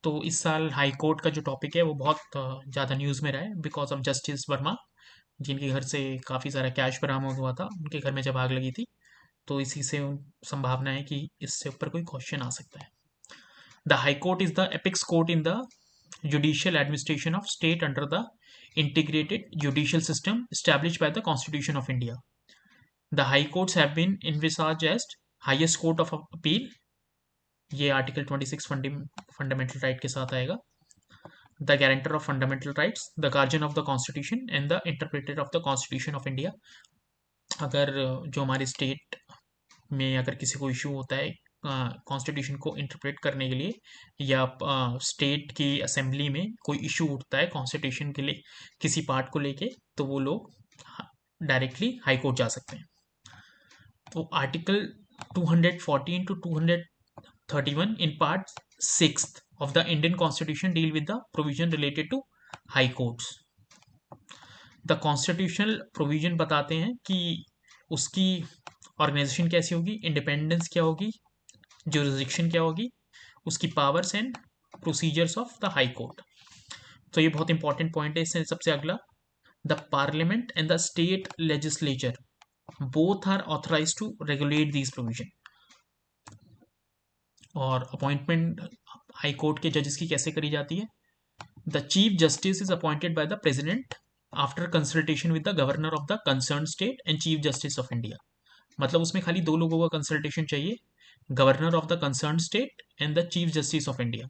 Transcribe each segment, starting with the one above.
तो इस साल हाई कोर्ट का जो टॉपिक है वो बहुत ज़्यादा न्यूज़ में रहा है बिकॉज ऑफ जस्टिस वर्मा, जिनके घर से काफ़ी सारा कैश बरामद हुआ था उनके घर में जब आग लगी थी। तो इसी से संभावना है कि इससे ऊपर कोई क्वेश्चन आ सकता है। The high court is the apex court in the judicial administration of state under the integrated judicial system established by the Constitution of India. The high courts have been envisaged as highest court of appeal. ये article 26 fundamental right के साथ आएगा। The guarantor of fundamental rights, the guardian of the constitution and the interpreter of the constitution of India. अगर जो हमारे state में अगर किसी को इशू होता है कॉन्स्टिट्यूशन को इंटरप्रेट करने के लिए, या स्टेट की असेंबली में कोई इशू उठता है कॉन्स्टिट्यूशन के लिए किसी पार्ट को लेके, तो वो लोग डायरेक्टली हाई कोर्ट जा सकते हैं। तो article 214 to 231 in part 6th of the Indian Constitution deal with the provision related to high courts. The constitutional provision बताते हैं कि उसकी ऑर्गेनाइजेशन कैसी होगी, इंडिपेंडेंस क्या होगी, जुरिस्डिक्शन क्या होगी, उसकी powers and procedures of the high court. तो ये बहुत इंपॉर्टेंट पॉइंट है। इससे सबसे अगला, the parliament and the state legislature both are authorise to regulate these provision. और अपॉइंटमेंट हाई कोर्ट के जजेस की कैसे करी जाती है? The chief justice is appointed by the president after consultation with the governor of the concern state and chief justice of India. मतलब उसमें खाली दो लोगों का कंसल्टेशन चाहिए, governor of the concern state and the chief justice of India.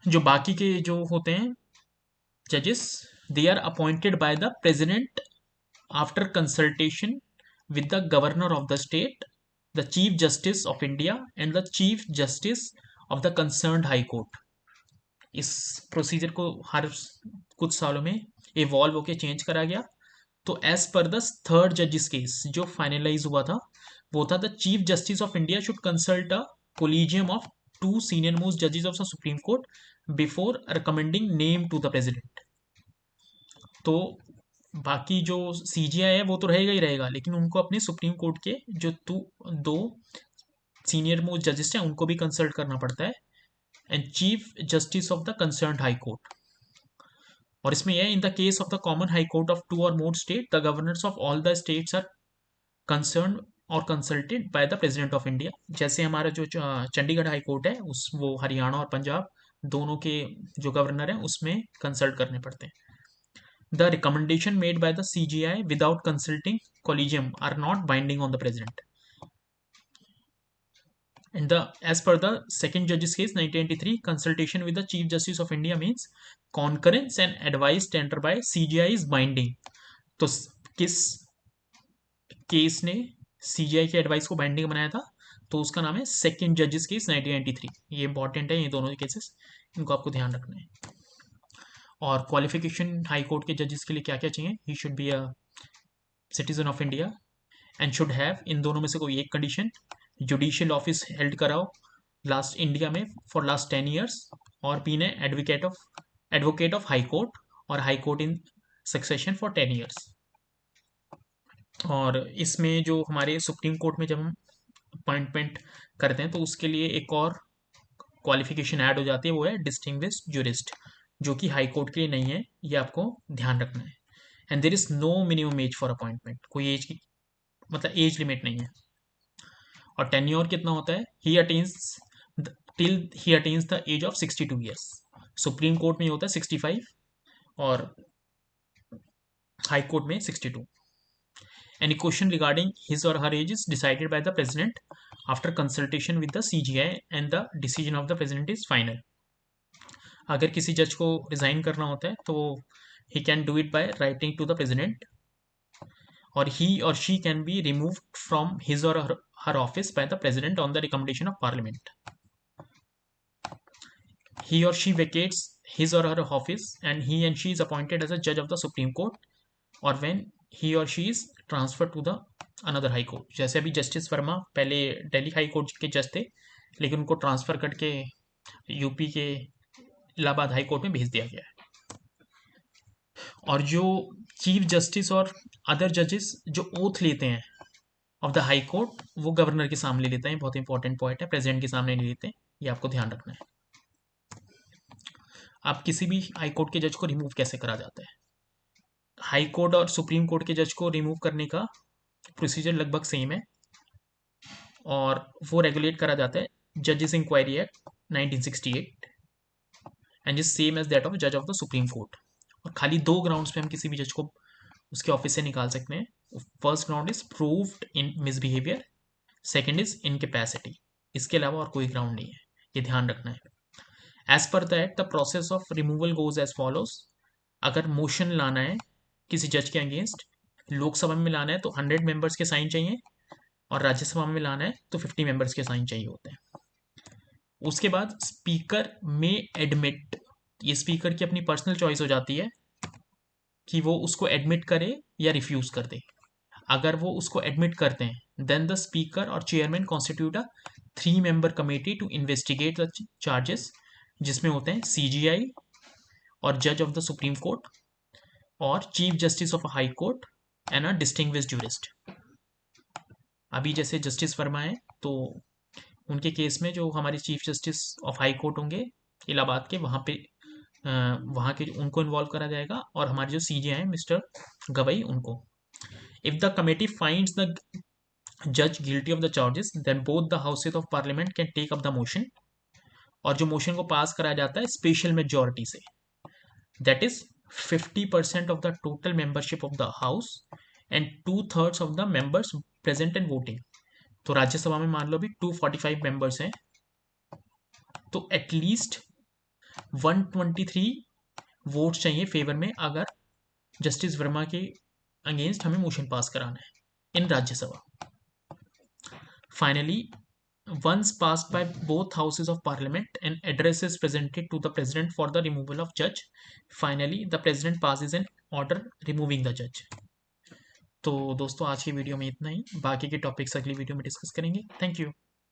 जो बाकी के जो होते हैं जजेस, they are appointed by the president after consultation with the governor of the state, the chief justice of India and the chief justice of the concern high court. इस procedure को हर कुछ सालों में इवॉल्व होकर चेंज करा गया। तो एज पर द थर्ड जजिस केस जो फाइनलाइज हुआ था वो था, the chief justice of India should consult a collegium of two senior most जजेस of the supreme court before recommending name to the president. तो बाकी जो सीजीआई है वो तो रहेगा ही रहेगा, लेकिन उनको अपने सुप्रीम कोर्ट के जो दो सीनियर मोस्ट जजेस हैं उनको भी कंसल्ट करना पड़ता है, and chief justice of the concern high court. और इसमें यह, in the case of the common high court of two और more state, the governors of all the states are concern और consulted by the president of India. जैसे हमारा जो Chandigarh high court है उस वो हरियाणा और पंजाब दोनों के जो गवर्नर हैं उसमें कंसल्ट करने पड़ते हैं। The recommendation made by the CJI without consulting collegium are not binding on the president. And as per the second judge's case 1993, consultation with the Chief Justice of India means concurrence and advice tendered by CGI is binding. तो किस case ने CGI के advice को binding बनाया था? तो उसका नाम है सेकंड जजेस केस 1993। ये इंपॉर्टेंट है, ये दोनों केसेस, इनको आपको ध्यान रखना है। और क्वालिफिकेशन हाई कोर्ट के जजेस के लिए क्या क्या चाहिए? He should be a citizen of India and should have, इन दोनों में से कोई एक कंडीशन, जुडिशियल ऑफिस हेल्ड कराओ लास्ट इंडिया में फॉर लास्ट 10 ईयर्स, और been advocate of high court और high court in succession for 10 years. और इसमें जो हमारे सुप्रीम कोर्ट में जब हम अपॉइंटमेंट करते हैं तो उसके लिए एक और क्वालिफिकेशन ऐड हो जाती है, वो है डिस्टिंग्विश्ड जूरिस्ट, जो कि हाई कोर्ट के लिए नहीं है, ये आपको ध्यान रखना है। And there is no minimum age for appointment, कोई एज की मतलब एज लिमिट नहीं है। और टेन्योर कितना होता है? He attains till he attains the age of 62 years. Supreme court में होता है 65 और हाई कोर्ट में 62। Any question regarding his or her age is decided by the president after consultation with the CGI and the decision of the president is final. अगर किसी जज को resign करना होता है तो he can do it by writing to the president, or he or she can be removed from his or her office by the president on the recommendation of parliament. He or she vacates his or her office and he and she is appointed as a judge of the Supreme Court, or when he or she is transferred to the another high court. जैसे अभी justice Verma पहले Delhi high court के जज थे, लेकिन उनको transfer करके UP के इलाहाबाद हाई कोर्ट में भेज दिया गया है। और जो चीफ जस्टिस और अदर जजेस जो ओथ लेते हैं ऑफ द हाई कोर्ट, वो गवर्नर के सामने लेते हैं। बहुत इंपॉर्टेंट पॉइंट है, प्रेसिडेंट के सामने नहीं लेते हैं, ये आपको ध्यान रखना है। अब किसी भी हाई कोर्ट के जज को रिमूव कैसे करा जाता है? हाई कोर्ट और सुप्रीम कोर्ट के जज को रिमूव करने का प्रोसीजर लगभग सेम है, और वो रेगुलेट करा जाता है जजेस inquiry act 1968 and is same as that of जज ऑफ द सुप्रीम कोर्ट। और खाली 2 ग्राउंड्स पे हम किसी भी जज को उसके ऑफिस से निकाल सकते हैं। First ground is proved in misbehaviour, second is incapacity. इसके अलावा और कोई ग्राउंड नहीं है, ये ध्यान रखना है। As per that the process of removal goes as follows. अगर मोशन लाना है किसी जज के अगेंस्ट, लोकसभा में लाना है तो 100 मेंबर्स के साइन चाहिए, और राज्यसभा में लाना है तो 50 मेंबर्स के साइन चाहिए होते हैं। उसके बाद स्पीकर में एडमिट, ये स्पीकर की अपनी पर्सनल चॉइस हो जाती है कि वो उसको एडमिट करे या रिफ्यूज कर दे। अगर वो उसको एडमिट करते हैं देन द स्पीकर और chairman constitute a 3 member committee to investigate the charges, जिसमें होते हैं सीजीआई और जज ऑफ द सुप्रीम कोर्ट और chief justice of high court and a distinguished jurist. अभी जैसे जस्टिस वर्मा है तो उनके केस में जो हमारे chief justice of high court होंगे इलाहाबाद के, वहाँ पे वहाँ के उनको इन्वॉल्व करा जाएगा, और हमारे जो सीजे हैं मिस्टर गवई उनको। If the committee finds the जज guilty of the charges then both the houses of parliament can take up the motion. और जो मोशन को पास कराया जाता है स्पेशल मेजोरिटी से, that is 50% of the total membership of the house and 2/3 of the members present and voting. तो राज्यसभा में मान लो अभी 245 मेंबर्स हैं, तो एटलीस्ट 123 वोट चाहिए फेवर में अगर जस्टिस वर्मा के अगेंस्ट हमें मोशन पास कराना है इन Rajya Sabha. Finally, once passed by both houses of parliament, an address is presented to the president for the removal of judge. Finally, the president passes an order removing the judge. तो दोस्तों आज की video में इतना ही, बाकी के टॉपिक्स अगली video में डिस्कस करेंगे। Thank you.